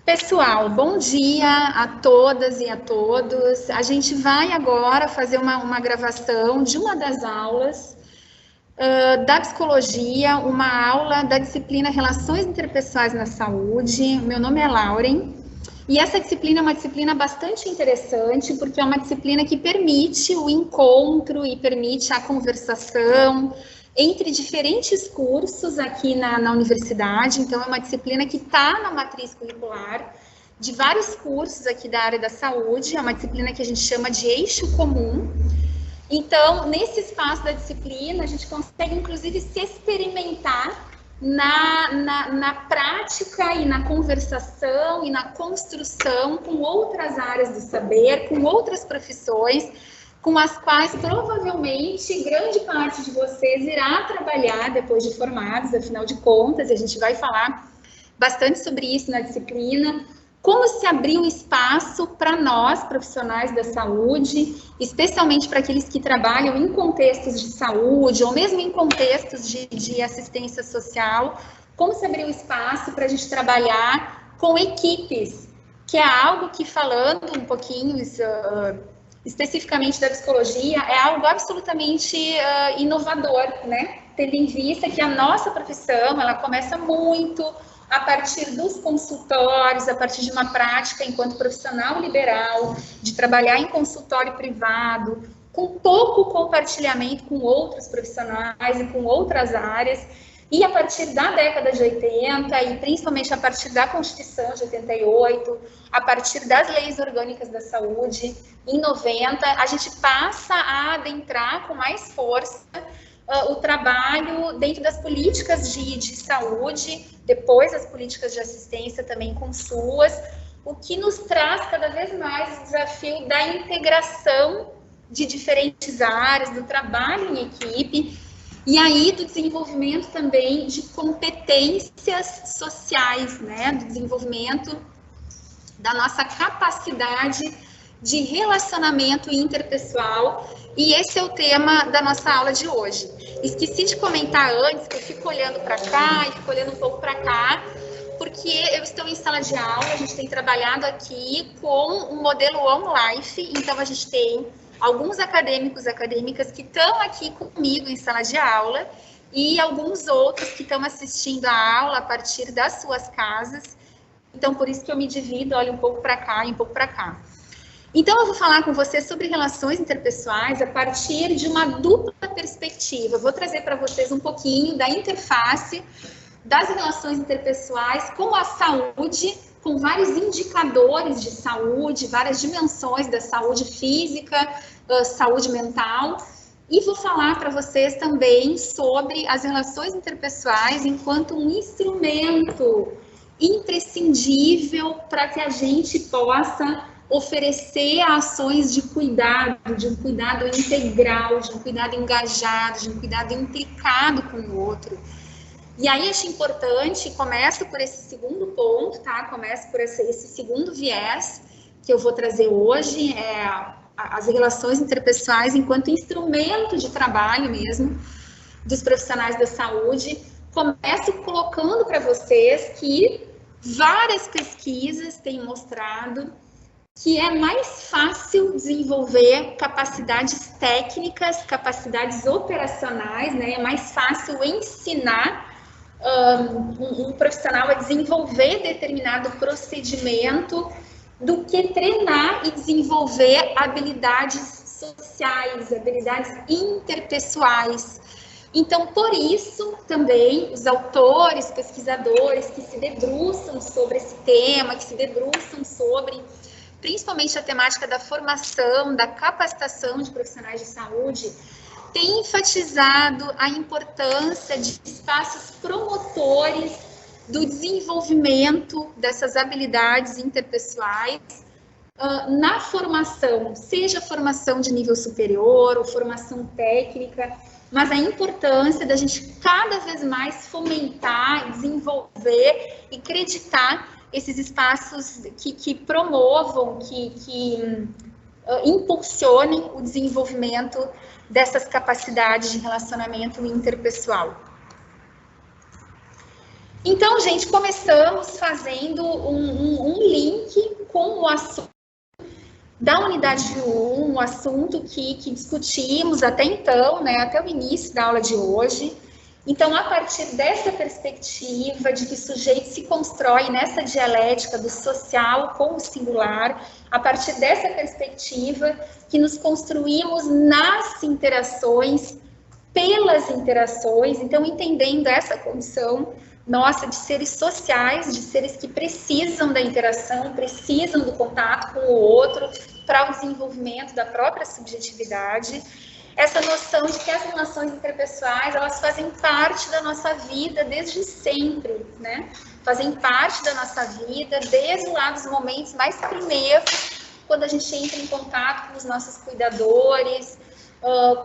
Pessoal, bom dia a todas e a todos. A gente vai agora fazer uma gravação de uma das aulas da psicologia, uma aula da disciplina Relações Interpessoais na Saúde. Meu nome é Lauren e essa disciplina é uma disciplina bastante interessante porque é uma disciplina que permite o encontro e permite a conversação entre diferentes cursos aqui na universidade. Então, é uma disciplina que está na matriz curricular de vários cursos aqui da área da saúde. É uma disciplina que a gente chama de eixo comum. Então, nesse espaço da disciplina, a gente consegue, inclusive, se experimentar na prática e na conversação e na construção com outras áreas do saber, com outras profissões, com as quais provavelmente grande parte de vocês irá trabalhar depois de formados, afinal de contas, a gente vai falar bastante sobre isso na disciplina, como se abrir um espaço para nós, profissionais da saúde, especialmente para aqueles que trabalham em contextos de saúde, ou mesmo em contextos de assistência social, como se abrir um espaço para a gente trabalhar com equipes, que é algo que, falando um pouquinho especificamente da psicologia, é algo absolutamente inovador, né? Tendo em vista que a nossa profissão, ela começa muito a partir dos consultórios, a partir de uma prática enquanto profissional liberal, de trabalhar em consultório privado, com pouco compartilhamento com outros profissionais e com outras áreas. E a partir da década de 80, e principalmente a partir da Constituição de 88, a partir das leis orgânicas da saúde, em 90, a gente passa a adentrar com mais força o trabalho dentro das políticas de saúde, depois as políticas de assistência também com suas, o que nos traz cada vez mais o desafio da integração de diferentes áreas, do trabalho em equipe, e aí do desenvolvimento também de competências sociais, né? Do desenvolvimento da nossa capacidade de relacionamento interpessoal, e esse é o tema da nossa aula de hoje. Esqueci de comentar antes, que eu fico olhando para cá e fico olhando um pouco para cá, porque eu estou em sala de aula, a gente tem trabalhado aqui com um modelo on-life, então a gente tem alguns acadêmicos e acadêmicas que estão aqui comigo em sala de aula e alguns outros que estão assistindo a aula a partir das suas casas. Então, por isso que eu me divido, olho um pouco para cá e um pouco para cá. Então, eu vou falar com vocês sobre relações interpessoais a partir de uma dupla perspectiva. Eu vou trazer para vocês um pouquinho da interface das relações interpessoais com a saúde, com vários indicadores de saúde, várias dimensões da saúde física, saúde mental, e vou falar para vocês também sobre as relações interpessoais enquanto um instrumento imprescindível para que a gente possa oferecer ações de um cuidado integral, de um cuidado engajado, de um cuidado implicado com o outro. E aí acho importante, começo por esse segundo ponto, tá? Começo por esse segundo viés que eu vou trazer hoje, as relações interpessoais enquanto instrumento de trabalho mesmo dos profissionais da saúde. Começo colocando para vocês que várias pesquisas têm mostrado que é mais fácil desenvolver capacidades técnicas, capacidades operacionais, né? É mais fácil ensinar um profissional a desenvolver determinado procedimento do que treinar e desenvolver habilidades sociais, habilidades interpessoais. Então, por isso, também, os autores, pesquisadores que se debruçam sobre esse tema, que se debruçam sobre, principalmente a temática da formação, da capacitação de profissionais de saúde, têm enfatizado a importância de espaços promotores do desenvolvimento dessas habilidades interpessoais na formação, seja formação de nível superior ou formação técnica, mas a importância da gente cada vez mais fomentar, desenvolver e acreditar esses espaços que promovam, que impulsionem o desenvolvimento dessas capacidades de relacionamento interpessoal. Então, gente, começamos fazendo um com o assunto da unidade 1, o assunto que discutimos até então, né, até o início da aula de hoje. Então, a partir dessa perspectiva de que o sujeito se constrói nessa dialética do social com o singular, a partir dessa perspectiva que nos construímos nas interações, pelas interações, então entendendo essa condição nossa de seres sociais, de seres que precisam da interação, precisam do contato com o outro para o desenvolvimento da própria subjetividade, essa noção de que as relações interpessoais, elas fazem parte da nossa vida desde sempre, né? Fazem parte da nossa vida desde lá dos momentos mais primeiros, quando a gente entra em contato com os nossos cuidadores,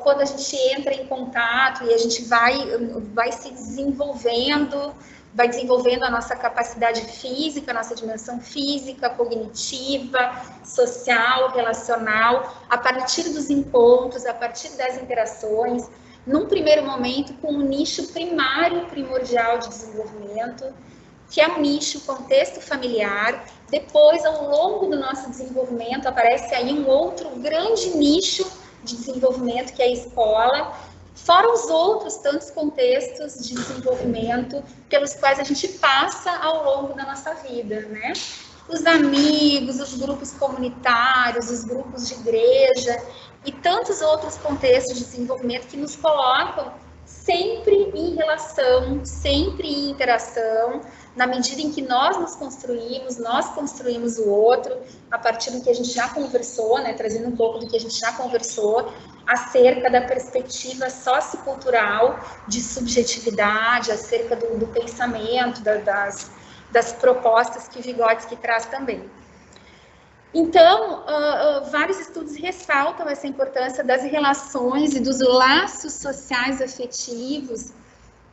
quando a gente entra em contato e a gente vai se desenvolvendo, vai desenvolvendo a nossa capacidade física, a nossa dimensão física, cognitiva, social, relacional, a partir dos encontros, a partir das interações, num primeiro momento com um nicho primário, primordial de desenvolvimento, que é o nicho contexto familiar. Depois, ao longo do nosso desenvolvimento, aparece aí um outro grande nicho de desenvolvimento, que é a escola, fora os outros tantos contextos de desenvolvimento pelos quais a gente passa ao longo da nossa vida, né? Os amigos, os grupos comunitários, os grupos de igreja e tantos outros contextos de desenvolvimento que nos colocam sempre em relação, sempre em interação, na medida em que nós nos construímos, nós construímos o outro, a partir do que a gente já conversou, né, trazendo um pouco do que a gente já conversou, acerca da perspectiva sociocultural de subjetividade, acerca do pensamento, das propostas que Vygotsky traz também. Então, vários estudos ressaltam essa importância das relações e dos laços sociais afetivos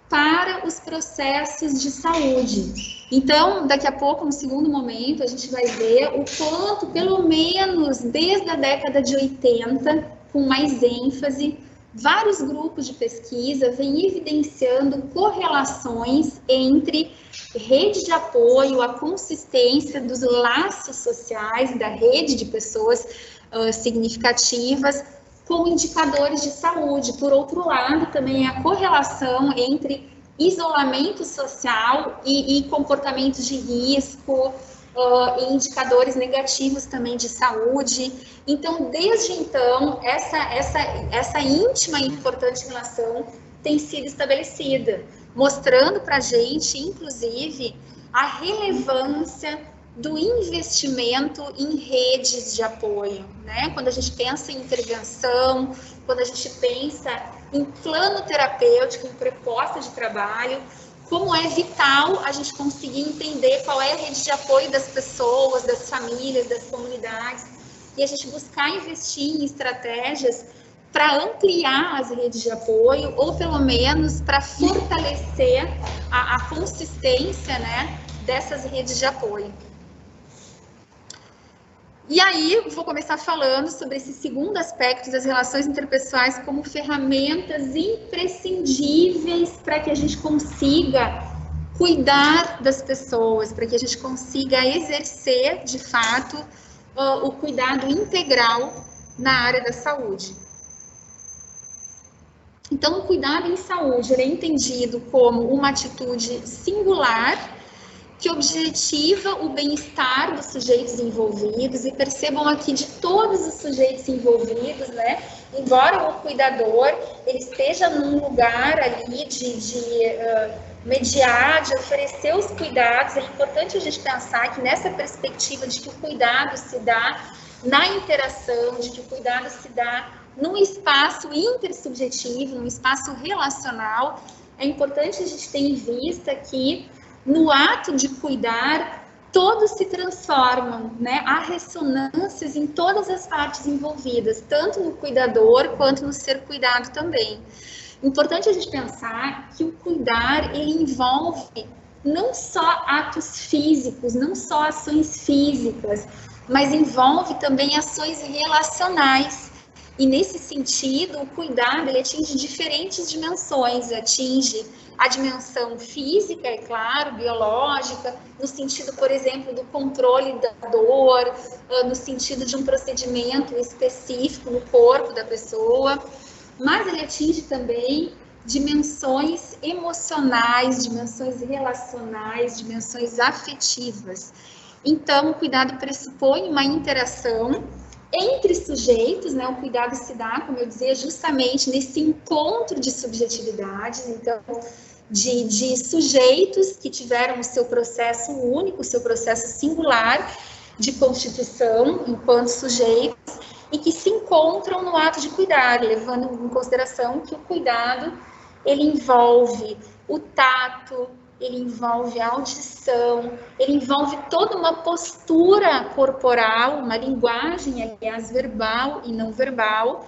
para os processos de saúde. Então, daqui a pouco, no segundo momento, a gente vai ver o quanto, pelo menos desde a década de 80, com mais ênfase, vários grupos de pesquisa vêm evidenciando correlações entre rede de apoio, a consistência dos laços sociais, da rede de pessoas significativas, com indicadores de saúde. Por outro lado, também a correlação entre isolamento social e comportamentos de risco, e indicadores negativos também de saúde. Então, desde então, essa íntima e importante relação tem sido estabelecida, mostrando para a gente, inclusive, a relevância do investimento em redes de apoio, né? Quando a gente pensa em intervenção, quando a gente pensa em plano terapêutico, em proposta de trabalho, como é vital a gente conseguir entender qual é a rede de apoio das pessoas, das famílias, das comunidades, e a gente buscar investir em estratégias para ampliar as redes de apoio, ou pelo menos para fortalecer a consistência, né, dessas redes de apoio. E aí, vou começar falando sobre esse segundo aspecto das relações interpessoais como ferramentas imprescindíveis para que a gente consiga cuidar das pessoas, para que a gente consiga exercer, de fato, o cuidado integral na área da saúde. Então, o cuidado em saúde ele é entendido como uma atitude singular que objetiva o bem-estar dos sujeitos envolvidos, e percebam aqui de todos os sujeitos envolvidos, né? Embora o cuidador ele esteja num lugar ali de mediar, de oferecer os cuidados, é importante a gente pensar que nessa perspectiva de que o cuidado se dá na interação, de que o cuidado se dá num espaço intersubjetivo, num espaço relacional, é importante a gente ter em vista que no ato de cuidar, todos se transformam, né? Há ressonâncias em todas as partes envolvidas, tanto no cuidador quanto no ser cuidado também. Importante a gente pensar que o cuidar, ele envolve não só atos físicos, não só ações físicas, mas envolve também ações relacionais. E nesse sentido, o cuidado ele atinge diferentes dimensões, atinge a dimensão física, é claro, biológica, no sentido, por exemplo, do controle da dor, no sentido de um procedimento específico no corpo da pessoa, mas ele atinge também dimensões emocionais, dimensões relacionais, dimensões afetivas. Então, o cuidado pressupõe uma interação entre sujeitos, né? O cuidado se dá, como eu dizia, justamente nesse encontro de subjetividades, então, de sujeitos que tiveram o seu processo único, o seu processo singular de constituição enquanto sujeitos e que se encontram no ato de cuidar, levando em consideração que o cuidado ele envolve o tato, ele envolve a audição, ele envolve toda uma postura corporal, uma linguagem, aliás, verbal e não verbal,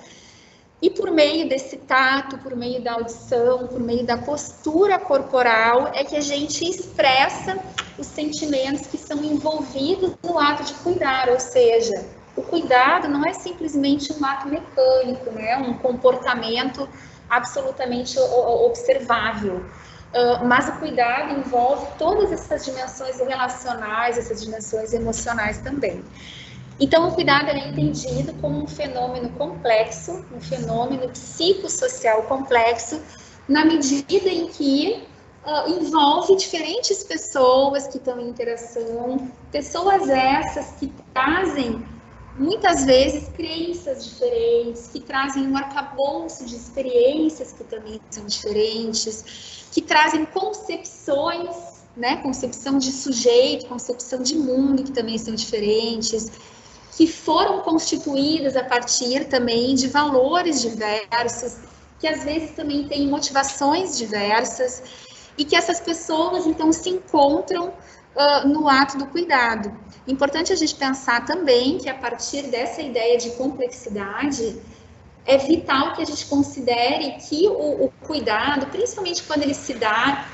e por meio desse tato, por meio da audição, por meio da postura corporal, é que a gente expressa os sentimentos que são envolvidos no ato de cuidar, ou seja, o cuidado não é simplesmente um ato mecânico, né? Um comportamento absolutamente observável. Mas o cuidado envolve todas essas dimensões relacionais, essas dimensões emocionais também. Então, o cuidado é entendido como um fenômeno complexo, um fenômeno psicossocial complexo, na medida em que envolve diferentes pessoas que estão em interação, pessoas essas que trazem muitas vezes crenças diferentes, que trazem um arcabouço de experiências que também são diferentes, que trazem concepções, né, concepção de sujeito, concepção de mundo que também são diferentes, que foram constituídas a partir também de valores diversos, que às vezes também têm motivações diversas, e que essas pessoas então se encontram no ato do cuidado. Importante a gente pensar também que a partir dessa ideia de complexidade, é vital que a gente considere que o cuidado, principalmente quando ele se dá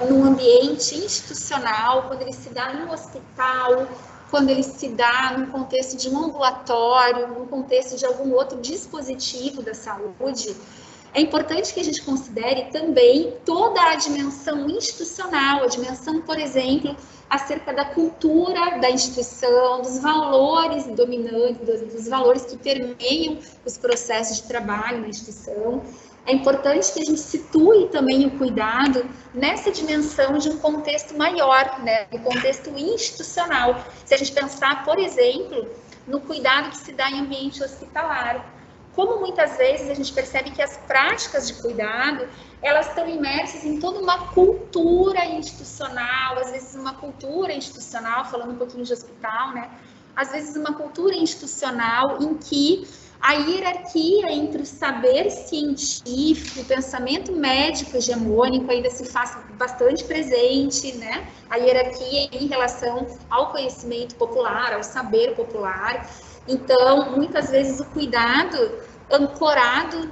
num ambiente institucional, quando ele se dá num hospital, quando ele se dá num contexto de um ambulatório, num contexto de algum outro dispositivo da saúde, é importante que a gente considere também toda a dimensão institucional, a dimensão, por exemplo, acerca da cultura da instituição, dos valores dominantes, dos valores que permeiam os processos de trabalho na instituição. É importante que a gente situe também o cuidado nessa dimensão de um contexto maior, né, um contexto institucional. Se a gente pensar, por exemplo, no cuidado que se dá em ambiente hospitalar, como muitas vezes a gente percebe que as práticas de cuidado, elas estão imersas em toda uma cultura institucional, às vezes uma cultura institucional, falando um pouquinho de hospital, né? Às vezes uma cultura institucional em que a hierarquia entre o saber científico, o pensamento médico hegemônico ainda se faz bastante presente, né? A hierarquia em relação ao conhecimento popular, ao saber popular. Então, muitas vezes o cuidado ancorado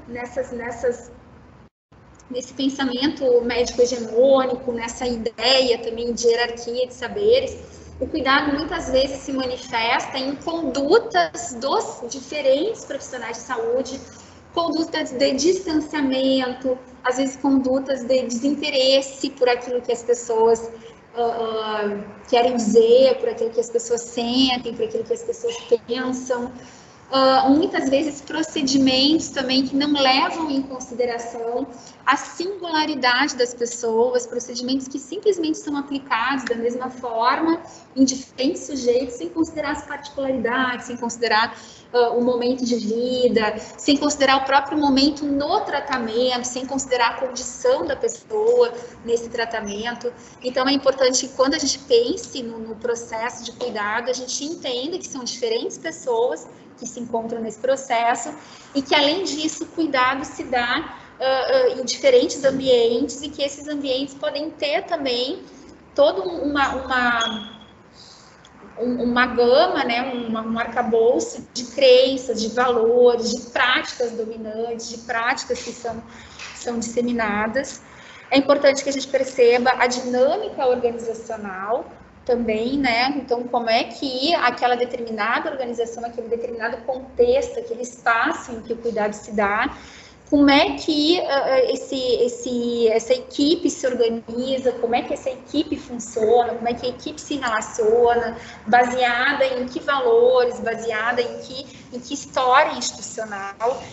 nesse pensamento médico hegemônico, nessa ideia também de hierarquia de saberes, o cuidado muitas vezes se manifesta em condutas dos diferentes profissionais de saúde, condutas de distanciamento, às vezes condutas de desinteresse por aquilo que as pessoas querem dizer, por aquilo que as pessoas sentem, por aquilo que as pessoas pensam. Muitas vezes procedimentos também que não levam em consideração a singularidade das pessoas, procedimentos que simplesmente são aplicados da mesma forma em diferentes sujeitos, sem considerar as particularidades, sem considerar o momento de vida, sem considerar o próprio momento no tratamento, sem considerar a condição da pessoa nesse tratamento. Então, é importante que quando a gente pense no processo de cuidado, a gente entenda que são diferentes pessoas que se encontram nesse processo e que, além disso, o cuidado se dá em diferentes ambientes e que esses ambientes podem ter também toda uma gama, né, um arcabouço de crenças, de valores, de práticas dominantes, de práticas que são disseminadas. É importante que a gente perceba a dinâmica organizacional também, né? Então, como é que aquela determinada organização, aquele determinado contexto, aquele espaço em que o cuidado se dá, como é que essa equipe se organiza, como é que essa equipe funciona, como é que a equipe se relaciona, baseada em que valores, baseada em que história institucional,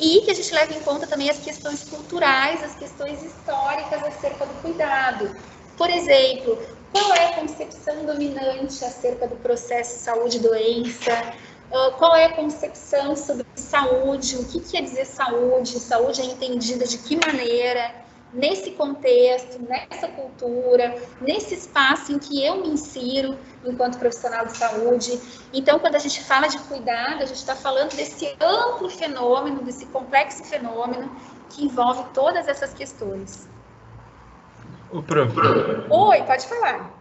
e que a gente leve em conta também as questões culturais, as questões históricas acerca do cuidado. Por exemplo, qual é a concepção dominante acerca do processo saúde e doença? Qual é a concepção sobre saúde? O que quer dizer saúde? Saúde é entendida de que maneira? Nesse contexto, nessa cultura, nesse espaço em que eu me insiro enquanto profissional de saúde. Então, quando a gente fala de cuidado, a gente está falando desse amplo fenômeno, desse complexo fenômeno que envolve todas essas questões. Ô, prof. Oi, pode falar.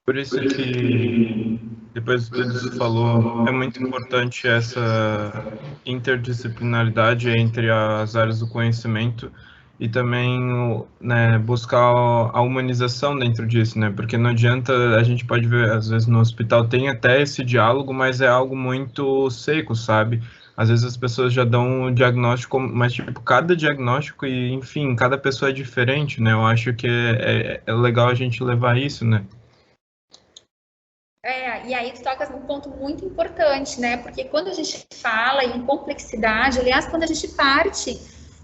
Por isso que, depois do que você falou, é muito importante essa interdisciplinaridade entre as áreas do conhecimento e também, né, buscar a humanização dentro disso, né? Porque não adianta, a gente pode ver, às vezes no hospital tem até esse diálogo, mas é algo muito seco, sabe? Às vezes as pessoas já dão um diagnóstico, mas, tipo, cada diagnóstico e, enfim, cada pessoa é diferente, né? Eu acho que é legal a gente levar isso, né? E aí tu tocas num ponto muito importante, né? Porque quando a gente fala em complexidade, aliás, quando a gente parte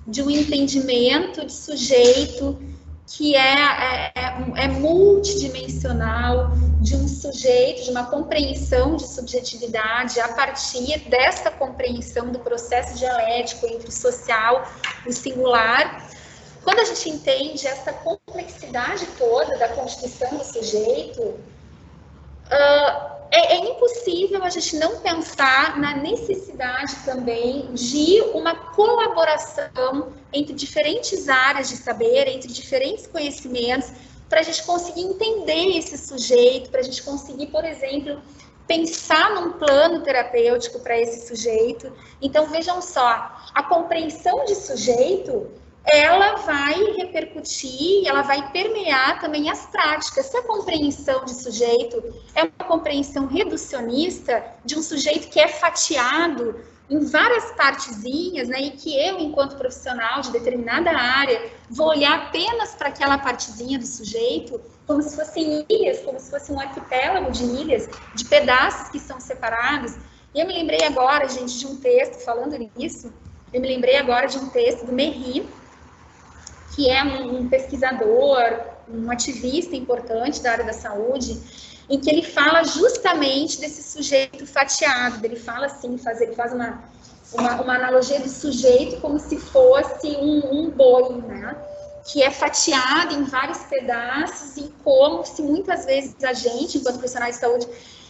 de um entendimento de sujeito que é multidimensional, de um sujeito, de uma compreensão de subjetividade, a partir dessa compreensão do processo dialético entre o social e o singular, quando a gente entende essa complexidade toda da constituição do sujeito, é impossível a gente não pensar na necessidade também de uma colaboração entre diferentes áreas de saber, entre diferentes conhecimentos, para a gente conseguir entender esse sujeito, para a gente conseguir, por exemplo, pensar num plano terapêutico para esse sujeito. Então, vejam só, a compreensão de sujeito, ela vai repercutir, ela vai permear também as práticas. Se a compreensão de sujeito é uma compreensão reducionista de um sujeito que é fatiado em várias partezinhas, né, e que eu, enquanto profissional de determinada área, vou olhar apenas para aquela partezinha do sujeito, como se fossem ilhas, como se fosse um arquipélago de ilhas, de pedaços que são separados. E eu me lembrei agora, gente, de um texto, falando nisso, eu me lembrei agora de um texto do Merri, que é um pesquisador, um ativista importante da área da saúde, em que ele fala justamente desse sujeito fatiado. Ele fala assim, ele faz uma analogia do sujeito como se fosse um boi, né? Que é fatiado em vários pedaços, e como se muitas vezes a gente, enquanto profissionais de saúde,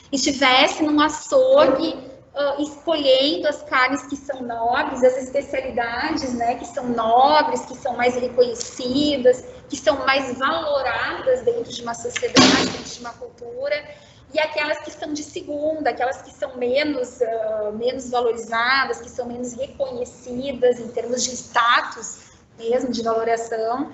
estivesse num açougue escolhendo as carnes que são nobres, as especialidades, né, que são nobres, que são mais reconhecidas, que são mais valoradas dentro de uma sociedade, dentro de uma cultura, e aquelas que são de segunda, aquelas que são menos valorizadas, que são menos reconhecidas em termos de status mesmo, de valoração.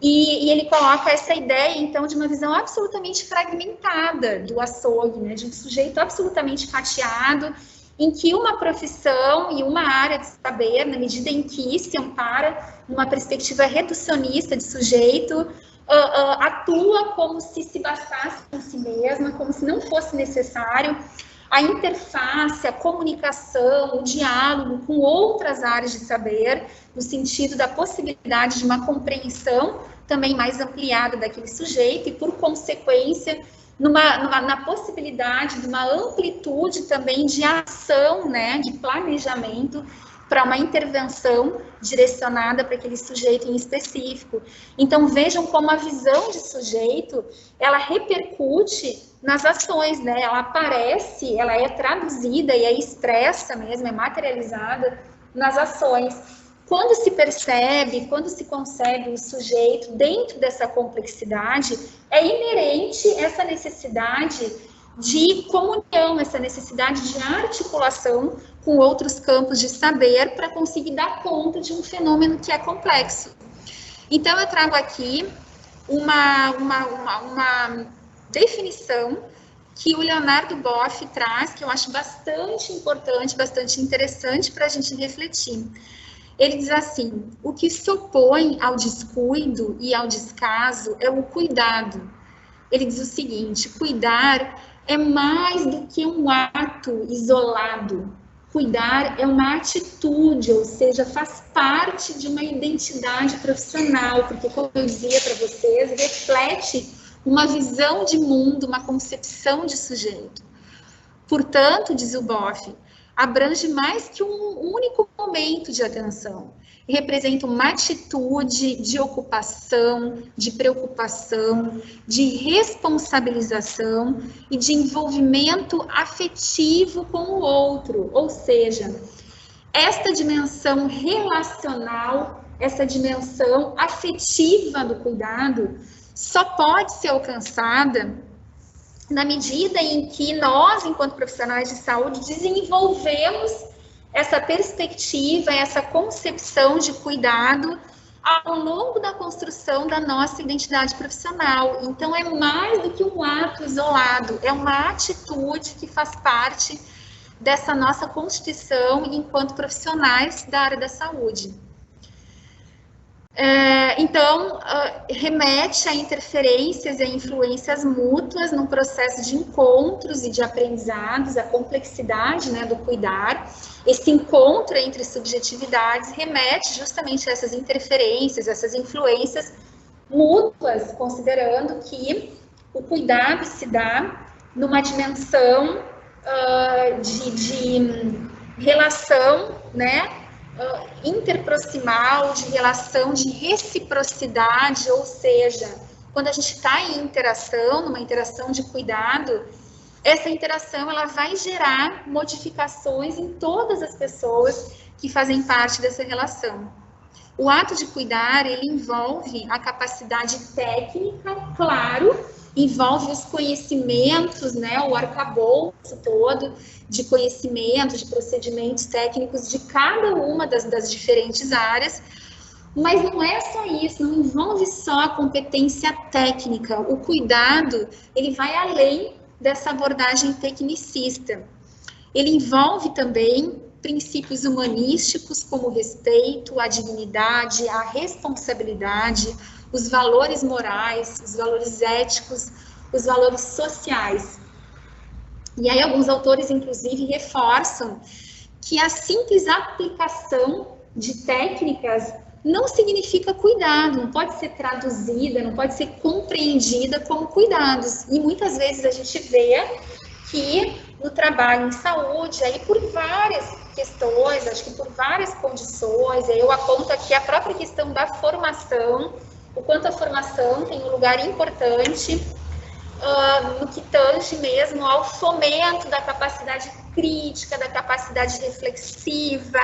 E ele coloca essa ideia, então, de uma visão absolutamente fragmentada do açougue, né, de um sujeito absolutamente fatiado, em que uma profissão e uma área de saber, na medida em que se ampara numa perspectiva reducionista de sujeito, atua como se bastasse com si mesma, como se não fosse necessário a interface, a comunicação, o diálogo com outras áreas de saber, no sentido da possibilidade de uma compreensão também mais ampliada daquele sujeito e, por consequência, na possibilidade de uma amplitude também de ação, né, de planejamento para uma intervenção direcionada para aquele sujeito em específico. Então, vejam como a visão de sujeito, ela repercute nas ações, né? Ela aparece, ela é traduzida e é expressa mesmo, é materializada nas ações. Quando se percebe, quando se concebe o sujeito dentro dessa complexidade, é inerente essa necessidade de comunhão, essa necessidade de articulação com outros campos de saber para conseguir dar conta de um fenômeno que é complexo. Então, eu trago aqui uma definição que o Leonardo Boff traz, que eu acho bastante importante, bastante interessante para a gente refletir. Ele diz assim: o que se opõe ao descuido e ao descaso é o cuidado. Ele diz o seguinte: cuidar é mais do que um ato isolado. Cuidar é uma atitude, ou seja, faz parte de uma identidade profissional, porque, como eu dizia para vocês, reflete uma visão de mundo, uma concepção de sujeito. Portanto, diz o Boff, abrange mais que um único momento de atenção. Representa uma atitude de ocupação, de preocupação, de responsabilização e de envolvimento afetivo com o outro. Ou seja, esta dimensão relacional, essa dimensão afetiva do cuidado, só pode ser alcançada na medida em que nós, enquanto profissionais de saúde, desenvolvemos essa perspectiva, essa concepção de cuidado ao longo da construção da nossa identidade profissional. Então, é mais do que um ato isolado, é uma atitude que faz parte dessa nossa constituição enquanto profissionais da área da saúde. Então, remete a interferências e a influências mútuas no processo de encontros e de aprendizados, a complexidade, né, do cuidar. Esse encontro entre subjetividades remete justamente a essas interferências, essas influências mútuas, considerando que o cuidado se dá numa dimensão de relação, né, interproximal, de relação de reciprocidade, ou seja, quando a gente está em interação, numa interação de cuidado, essa interação ela vai gerar modificações em todas as pessoas que fazem parte dessa relação. O ato de cuidar, ele envolve a capacidade técnica, claro, envolve os conhecimentos, né, o arcabouço todo de conhecimento, de procedimentos técnicos de cada uma das diferentes áreas, mas não é só isso, não envolve só a competência técnica. O cuidado, ele vai além dessa abordagem tecnicista. Ele envolve também princípios humanísticos como o respeito, a dignidade, a responsabilidade, os valores morais, os valores éticos, os valores sociais. E aí alguns autores, inclusive, reforçam que a simples aplicação de técnicas não significa cuidado, não pode ser traduzida, não pode ser compreendida como cuidados. E muitas vezes a gente vê que no trabalho em saúde, aí por várias questões, acho que por várias condições, aí eu aponto aqui a própria questão da formação, o quanto a formação tem um lugar importante no que tange mesmo ao fomento da capacidade crítica, da capacidade reflexiva,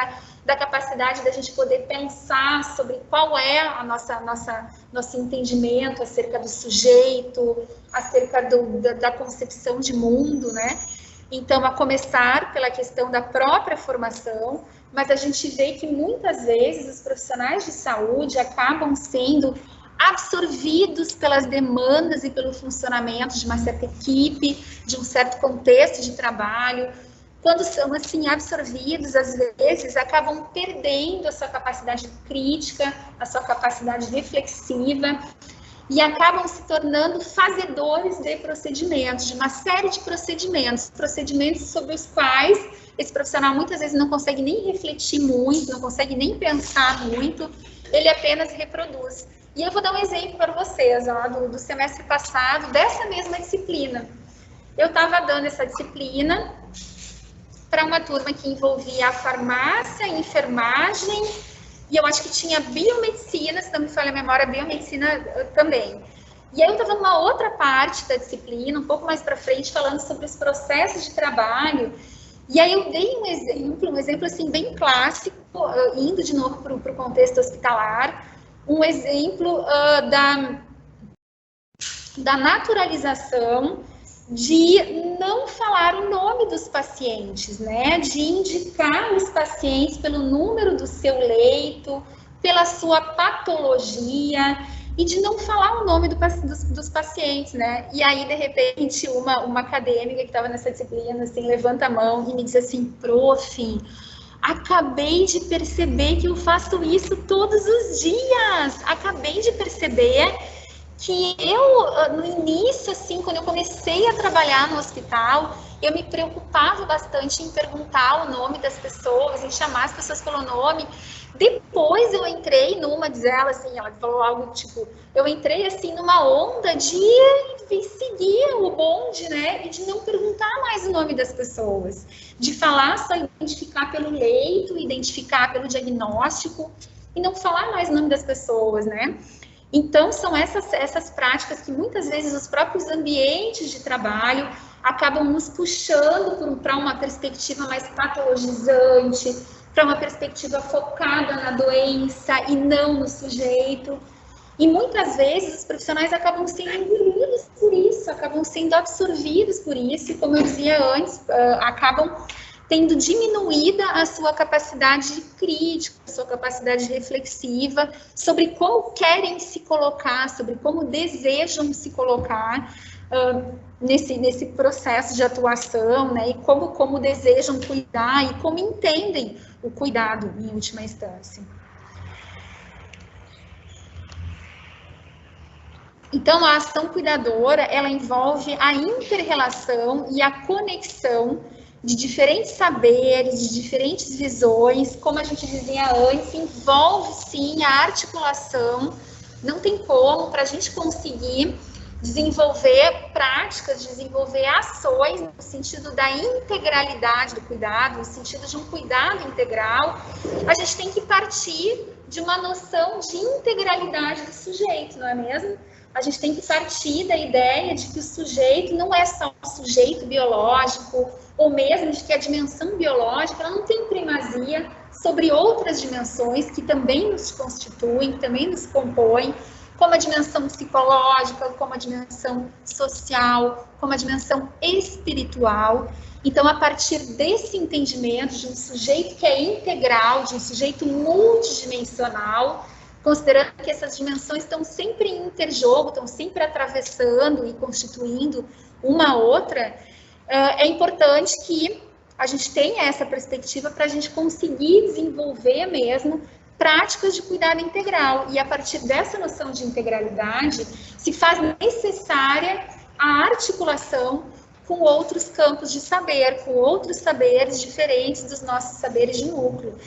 da capacidade da gente poder pensar sobre qual é a nosso entendimento acerca do sujeito, acerca da concepção de mundo, né? Então, a começar pela questão da própria formação, mas a gente vê que muitas vezes os profissionais de saúde acabam sendo absorvidos pelas demandas e pelo funcionamento de uma certa equipe, de um certo contexto de trabalho. Quando são assim absorvidos, às vezes acabam perdendo a sua capacidade crítica, a sua capacidade reflexiva e acabam se tornando fazedores de procedimentos, de uma série de procedimentos sobre os quais esse profissional muitas vezes não consegue nem refletir muito, não consegue nem pensar muito, ele apenas reproduz. E eu vou dar um exemplo para vocês, ó, do semestre passado, dessa mesma disciplina. Eu estava dando essa disciplina para uma turma que envolvia a farmácia, a enfermagem, e eu acho que tinha biomedicina, se não me falha a memória, biomedicina também. E aí eu estava numa outra parte da disciplina, um pouco mais para frente, falando sobre os processos de trabalho, e aí eu dei um exemplo assim, bem clássico, indo de novo para o contexto hospitalar, um exemplo da naturalização de não falar o nome dos pacientes, né? De indicar os pacientes pelo número do seu leito, pela sua patologia, e de não falar o nome dos pacientes, né? E aí, de repente, uma acadêmica que estava nessa disciplina, assim, levanta a mão e me diz assim, prof, acabei de perceber que eu faço isso todos os dias, acabei de perceber que eu, no início, assim, quando eu comecei a trabalhar no hospital, eu me preocupava bastante em perguntar o nome das pessoas, em chamar as pessoas pelo nome. Depois eu entrei numa, diz ela, assim, ela falou algo tipo, eu entrei, assim, numa onda de seguir o bonde, né, e de não perguntar mais o nome das pessoas, de falar só identificar pelo leito, identificar pelo diagnóstico, e não falar mais o nome das pessoas, né. Então, são essas práticas que muitas vezes os próprios ambientes de trabalho acabam nos puxando para uma perspectiva mais patologizante, para uma perspectiva focada na doença e não no sujeito. E muitas vezes os profissionais acabam sendo engolidos por isso, acabam sendo absorvidos por isso, e como eu dizia antes, acabam tendo diminuída a sua capacidade crítica, a sua capacidade reflexiva sobre como querem se colocar, sobre como desejam se colocar nesse processo de atuação, né? E como desejam cuidar e como entendem o cuidado em última instância. Então, a ação cuidadora, ela envolve a inter-relação e a conexão de diferentes saberes, de diferentes visões, como a gente dizia antes, envolve sim a articulação, não tem como para a gente conseguir desenvolver práticas, desenvolver ações no sentido da integralidade do cuidado, no sentido de um cuidado integral, a gente tem que partir de uma noção de integralidade do sujeito, não é mesmo? A gente tem que partir da ideia de que o sujeito não é só um sujeito biológico, ou mesmo de que a dimensão biológica ela não tem primazia sobre outras dimensões que também nos constituem, que também nos compõem, como a dimensão psicológica, como a dimensão social, como a dimensão espiritual. Então, a partir desse entendimento de um sujeito que é integral, de um sujeito multidimensional, considerando que essas dimensões estão sempre em interjogo, estão sempre atravessando e constituindo uma outra, é importante que a gente tenha essa perspectiva para a gente conseguir desenvolver mesmo práticas de cuidado integral. E a partir dessa noção de integralidade, se faz necessária a articulação com outros campos de saber, com outros saberes diferentes dos nossos saberes de núcleo.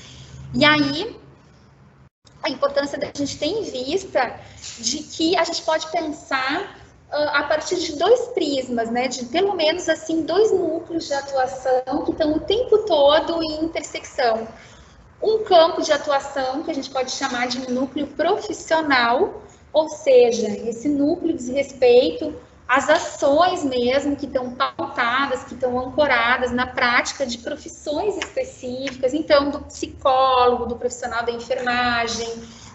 E aí, a importância da gente ter em vista de que a gente pode pensar a partir de dois prismas, né, de pelo menos assim 2 núcleos de atuação que estão o tempo todo em intersecção. Um campo de atuação que a gente pode chamar de núcleo profissional, ou seja, esse núcleo diz respeito às ações mesmo que estão pautadas, que estão ancoradas na prática de profissões específicas, então do psicólogo, do profissional da enfermagem,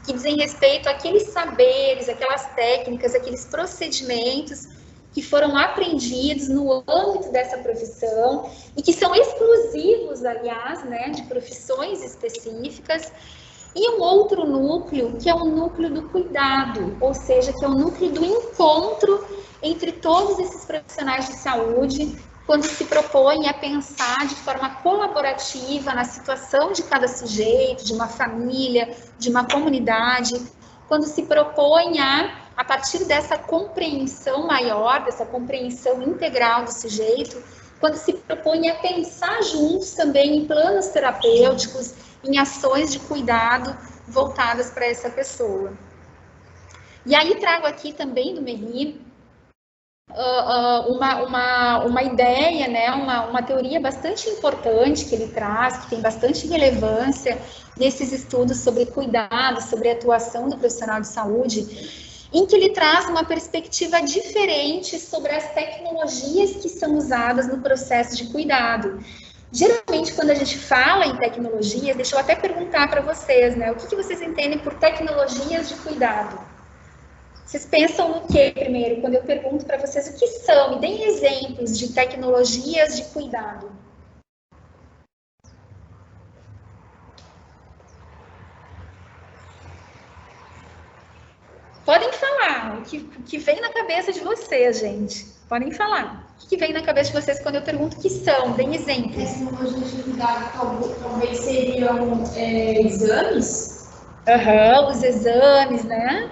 que dizem respeito àqueles saberes, aquelas técnicas, aqueles procedimentos que foram aprendidos no âmbito dessa profissão e que são exclusivos, aliás, né, de profissões específicas. E um outro núcleo, que é o núcleo do cuidado, ou seja, que é o núcleo do encontro entre todos esses profissionais de saúde, quando se propõem a pensar de forma colaborativa na situação de cada sujeito, de uma família, de uma comunidade, quando se propõe a partir dessa compreensão maior, dessa compreensão integral do sujeito, quando se propõe a pensar juntos também em planos terapêuticos, em ações de cuidado voltadas para essa pessoa. E aí trago aqui também do Méry uma ideia, né, uma teoria bastante importante que ele traz, que tem bastante relevância nesses estudos sobre cuidado, sobre a atuação do profissional de saúde, em que ele traz uma perspectiva diferente sobre as tecnologias que são usadas no processo de cuidado. Geralmente, quando a gente fala em tecnologias, deixa eu até perguntar para vocês, né, o que vocês entendem por tecnologias de cuidado? Vocês pensam no que primeiro, quando eu pergunto para vocês o que são? Me deem exemplos de tecnologias de cuidado. Podem falar o que vem na cabeça de vocês, gente. Podem falar. O que vem na cabeça de vocês quando eu pergunto o que são? Deem exemplos. Tecnologias de cuidado talvez seriam exames? Os exames, né?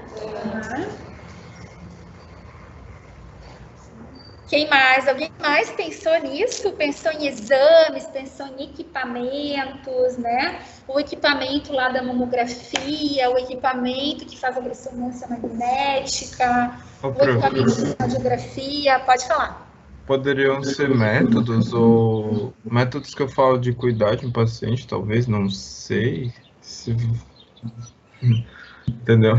Quem mais? Alguém mais pensou nisso? Pensou em exames, pensou em equipamentos, né? O equipamento lá da mamografia, o equipamento que faz a ressonância magnética, o equipamento de radiografia, pode falar. Poderiam ser métodos, ou métodos que eu falo de cuidar de um paciente, talvez, não sei. Entendeu?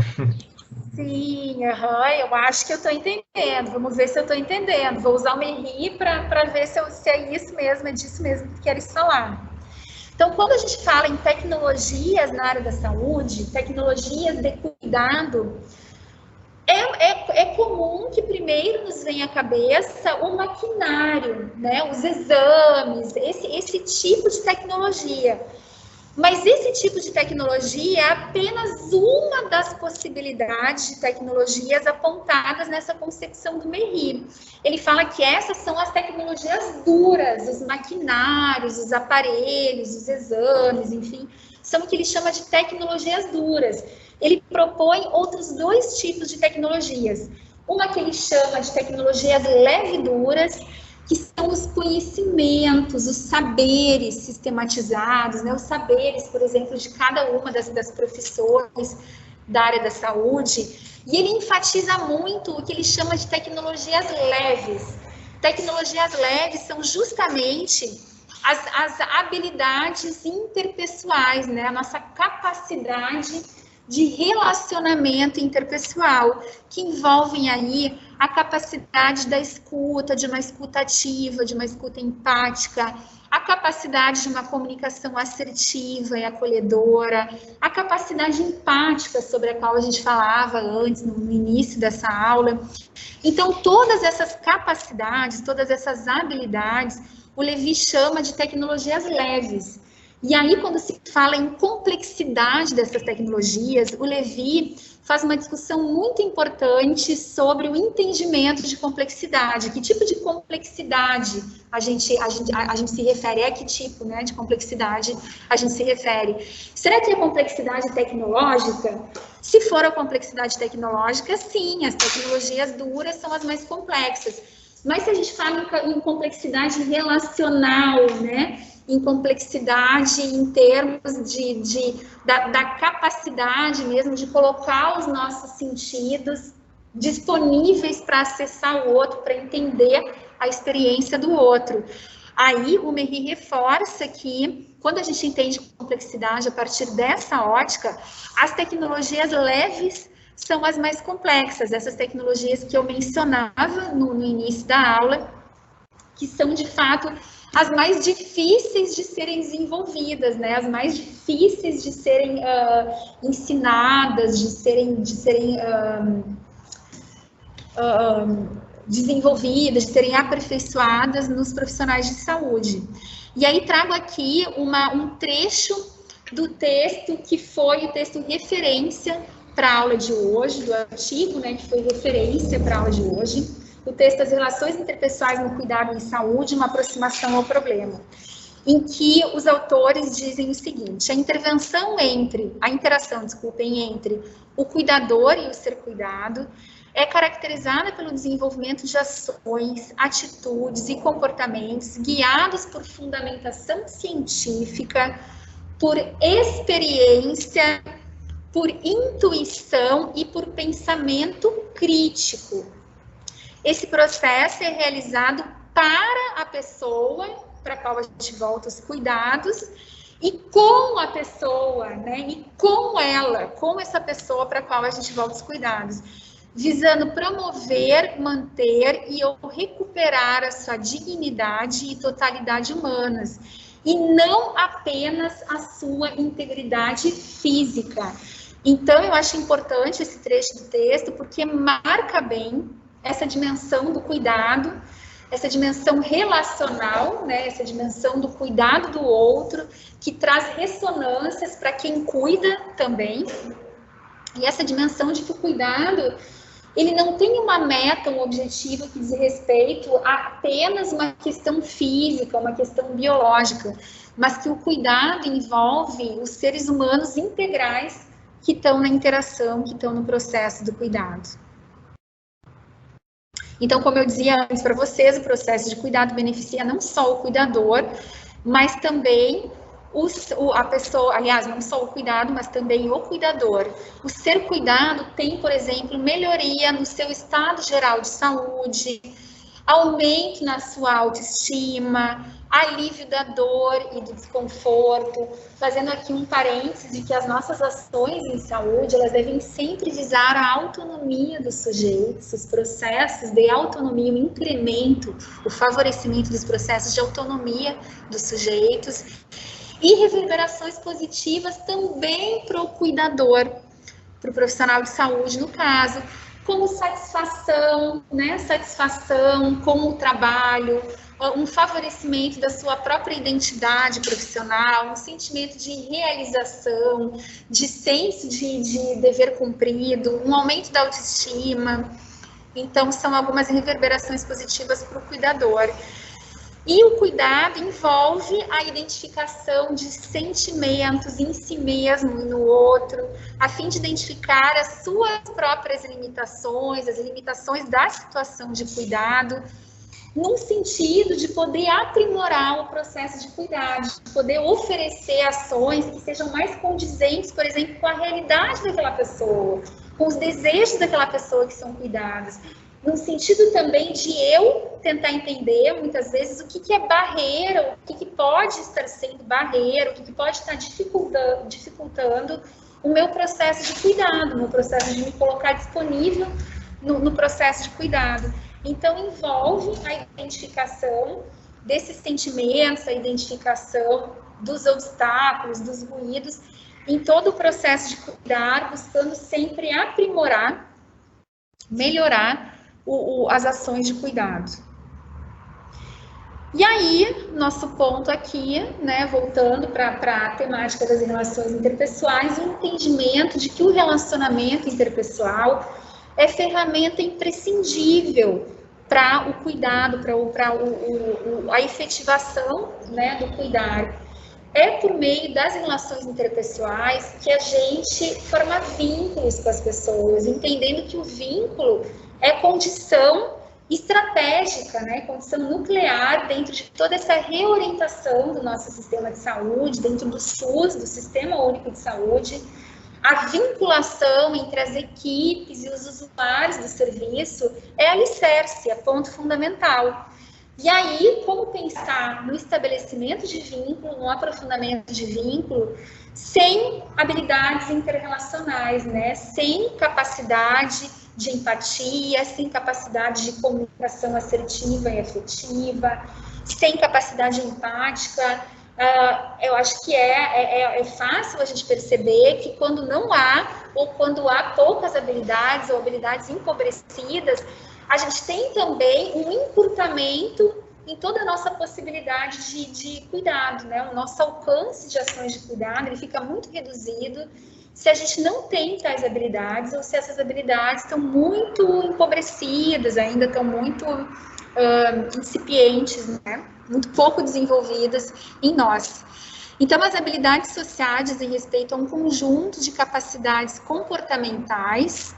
Sim, eu acho que eu estou entendendo. Vamos ver se eu estou entendendo. Vou usar o MERRI para ver se é isso mesmo, é disso mesmo que queres falar. Então, quando a gente fala em tecnologias na área da saúde, tecnologias de cuidado, é comum que primeiro nos venha à cabeça o maquinário, né? Os exames, esse tipo de tecnologia. Mas esse tipo de tecnologia é apenas uma das possibilidades de tecnologias apontadas nessa concepção do MERRI. Ele fala que essas são as tecnologias duras, os maquinários, os aparelhos, os exames, enfim, são o que ele chama de tecnologias duras. Ele propõe outros dois tipos de tecnologias. Uma que ele chama de tecnologias leve-duras, que são os conhecimentos, os saberes sistematizados, né? Os saberes, por exemplo, de cada uma das profissões da área da saúde. E ele enfatiza muito o que ele chama de tecnologias leves. Tecnologias leves são justamente as habilidades interpessoais, né? A nossa capacidade de relacionamento interpessoal, que envolvem aí a capacidade da escuta, de uma escuta ativa, de uma escuta empática, a capacidade de uma comunicação assertiva e acolhedora, a capacidade empática sobre a qual a gente falava antes, no início dessa aula. Então, todas essas capacidades, todas essas habilidades, o Levy chama de tecnologias leves. E aí, quando se fala em complexidade dessas tecnologias, o Levy faz uma discussão muito importante sobre o entendimento de complexidade. Que tipo de complexidade a gente se refere? A que tipo, né, de complexidade a gente se refere? Será que é complexidade tecnológica? Se for a complexidade tecnológica, sim, as tecnologias duras são as mais complexas. Mas se a gente fala em complexidade relacional, né, em complexidade em termos da capacidade mesmo de colocar os nossos sentidos disponíveis para acessar o outro, para entender a experiência do outro. Aí o MERRI reforça que, quando a gente entende complexidade a partir dessa ótica, as tecnologias leves são as mais complexas, essas tecnologias que eu mencionava no início da aula, que são, de fato, as mais difíceis de serem desenvolvidas, né? As mais difíceis de serem ensinadas, de serem desenvolvidas, de serem aperfeiçoadas nos profissionais de saúde. E aí trago aqui um trecho do texto que foi o texto referência para a aula de hoje, do artigo, né, que foi referência para a aula de hoje. O texto As Relações Interpessoais no Cuidado em Saúde, uma aproximação ao problema, em que os autores dizem o seguinte: a interação entre o cuidador e o ser cuidado é caracterizada pelo desenvolvimento de ações, atitudes e comportamentos guiados por fundamentação científica, por experiência, por intuição e por pensamento crítico. Esse processo é realizado para a pessoa, para a qual a gente volta os cuidados, e com a pessoa, né? E com essa pessoa para a qual a gente volta os cuidados, visando promover, manter e ou recuperar a sua dignidade e totalidade humanas, e não apenas a sua integridade física. Então, eu acho importante esse trecho do texto, porque marca bem essa dimensão do cuidado, essa dimensão relacional, né, essa dimensão do cuidado do outro, que traz ressonâncias para quem cuida também, E essa dimensão de que o cuidado, ele não tem uma meta, um objetivo que diz respeito a apenas uma questão física, uma questão biológica, mas que o cuidado envolve os seres humanos integrais que estão na interação, que estão no processo do cuidado. Então, como eu dizia antes para vocês, o processo de cuidado beneficia não só o cuidador, mas também a pessoa, aliás, não só o cuidado, mas também o cuidador. O ser cuidado tem, por exemplo, melhoria no seu estado geral de saúde, aumento na sua autoestima, alívio da dor e do desconforto, fazendo aqui um parênteses de que as nossas ações em saúde, elas devem sempre visar a autonomia dos sujeitos, os processos de autonomia, o incremento, o favorecimento dos processos de autonomia dos sujeitos, e reverberações positivas também para o cuidador, para o profissional de saúde, no caso, como satisfação, né? Satisfação com o trabalho, um favorecimento da sua própria identidade profissional, um sentimento de realização, de senso de dever cumprido, um aumento da autoestima. Então, são algumas reverberações positivas para o cuidador. E o cuidado envolve a identificação de sentimentos em si mesmo e no outro, a fim de identificar as suas próprias limitações, as limitações da situação de cuidado, num sentido de poder aprimorar o processo de cuidado, de poder oferecer ações que sejam mais condizentes, por exemplo, com a realidade daquela pessoa, com os desejos daquela pessoa que são cuidadas. No sentido também de eu tentar entender, muitas vezes, o que é barreira, o que pode estar sendo barreira, o que pode estar dificultando o meu processo de cuidado, o meu processo de me colocar disponível no processo de cuidado. Então, envolve a identificação desses sentimentos, a identificação dos obstáculos, dos ruídos, em todo o processo de cuidar, buscando sempre aprimorar, melhorar as ações de cuidado. E aí, nosso ponto aqui, né, voltando para a temática das relações interpessoais, o entendimento de que o relacionamento interpessoal é ferramenta imprescindível para o cuidado, para a efetivação, né, do cuidar. É por meio das relações interpessoais que a gente forma vínculos com as pessoas, entendendo que o vínculo é condição estratégica, né, condição nuclear dentro de toda essa reorientação do nosso sistema de saúde, dentro do SUS, do Sistema Único de Saúde. A vinculação entre as equipes e os usuários do serviço é alicerce, é ponto fundamental. E aí, como pensar no estabelecimento de vínculo, no aprofundamento de vínculo, sem habilidades interrelacionais, né? Sem capacidade de empatia, sem capacidade de comunicação assertiva e afetiva, sem capacidade empática. Eu acho que é fácil a gente perceber que quando não há, ou quando há poucas habilidades, ou habilidades empobrecidas, a gente tem também um encurtamento em toda a nossa possibilidade de cuidado, né? O nosso alcance de ações de cuidado, ele fica muito reduzido se a gente não tem tais habilidades, ou se essas habilidades estão muito empobrecidas, ainda estão muito incipientes, né? Muito pouco desenvolvidas em nós. Então, as habilidades sociais dizem respeito a um conjunto de capacidades comportamentais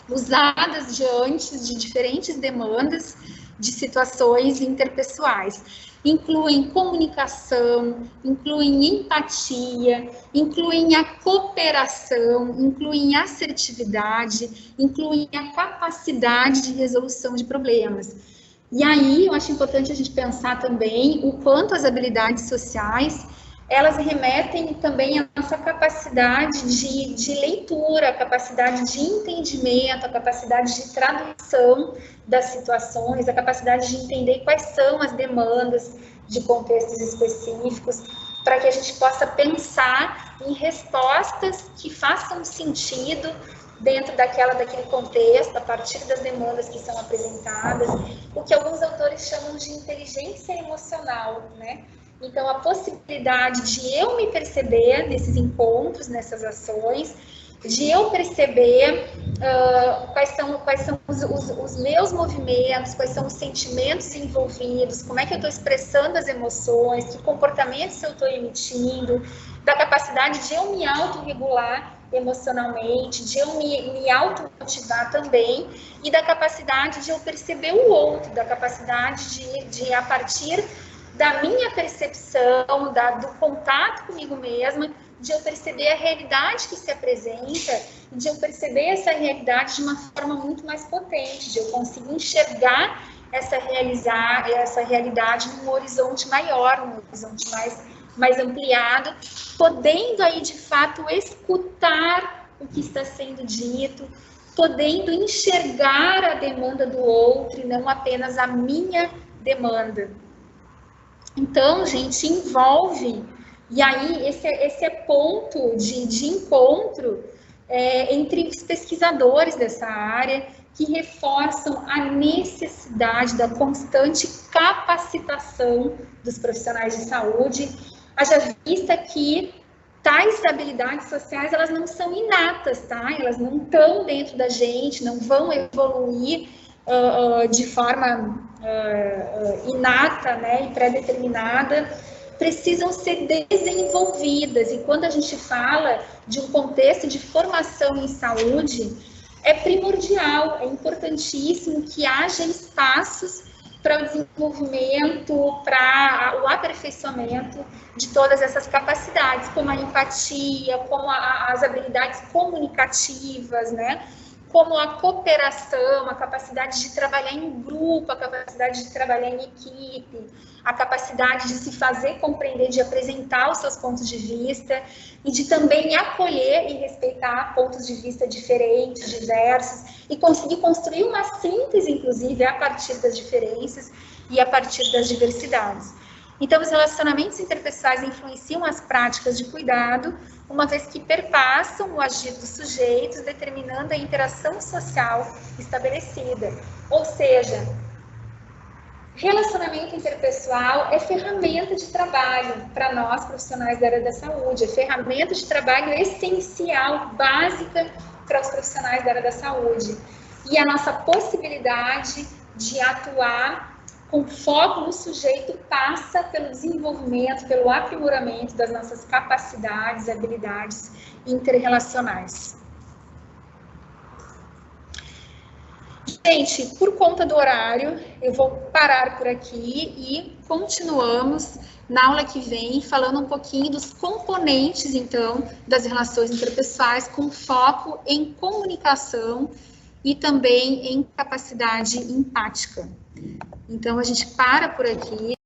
usadas diante de diferentes demandas de situações interpessoais. Incluem comunicação, incluem empatia, incluem a cooperação, incluem assertividade, incluem a capacidade de resolução de problemas. E aí, eu acho importante a gente pensar também o quanto as habilidades sociais, elas remetem também à nossa capacidade de leitura, a capacidade de entendimento, a capacidade de tradução das situações, a capacidade de entender quais são as demandas de contextos específicos, para que a gente possa pensar em respostas que façam sentido dentro daquele contexto, a partir das demandas que são apresentadas, o que alguns autores chamam de inteligência emocional, né? Então, a possibilidade de eu me perceber nesses encontros, nessas ações, de eu perceber quais são os meus movimentos, quais são os sentimentos envolvidos, como é que eu estou expressando as emoções, que comportamentos eu estou emitindo, da capacidade de eu me autorregular emocionalmente, de eu me automotivar também, e da capacidade de eu perceber o outro, da capacidade de a partir da minha percepção, do contato comigo mesma, de eu perceber a realidade que se apresenta, e de eu perceber essa realidade de uma forma muito mais potente, de eu conseguir enxergar essa realidade num horizonte maior, num horizonte mais ampliado, podendo aí, de fato, escutar o que está sendo dito, podendo enxergar a demanda do outro e não apenas a minha demanda. Então, gente, envolve, e aí esse é ponto de encontro entre os pesquisadores dessa área, que reforçam a necessidade da constante capacitação dos profissionais de saúde, haja vista que tais habilidades sociais, elas não são inatas, tá? Elas não estão dentro da gente, não vão evoluir de forma inata, né, e pré-determinada, precisam ser desenvolvidas. E quando a gente fala de um contexto de formação em saúde, é primordial, é importantíssimo que haja espaços para o desenvolvimento, para o aperfeiçoamento de todas essas capacidades, como a empatia, como as habilidades comunicativas, né? Como a cooperação, a capacidade de trabalhar em grupo, a capacidade de trabalhar em equipe, a capacidade de se fazer compreender, de apresentar os seus pontos de vista e de também acolher e respeitar pontos de vista diferentes, diversos, e conseguir construir uma síntese, inclusive, a partir das diferenças e a partir das diversidades. Então, os relacionamentos interpessoais influenciam as práticas de cuidado, uma vez que perpassam o agir dos sujeitos, determinando a interação social estabelecida. Ou seja, relacionamento interpessoal é ferramenta de trabalho para nós, profissionais da área da saúde, é ferramenta de trabalho essencial, básica para os profissionais da área da saúde. E a nossa possibilidade de atuar com foco no sujeito passa pelo desenvolvimento, pelo aprimoramento das nossas capacidades e habilidades interrelacionais. Gente, por conta do horário, eu vou parar por aqui e continuamos na aula que vem falando um pouquinho dos componentes, então, das relações interpessoais com foco em comunicação e também em capacidade empática. Então, a gente para por aqui.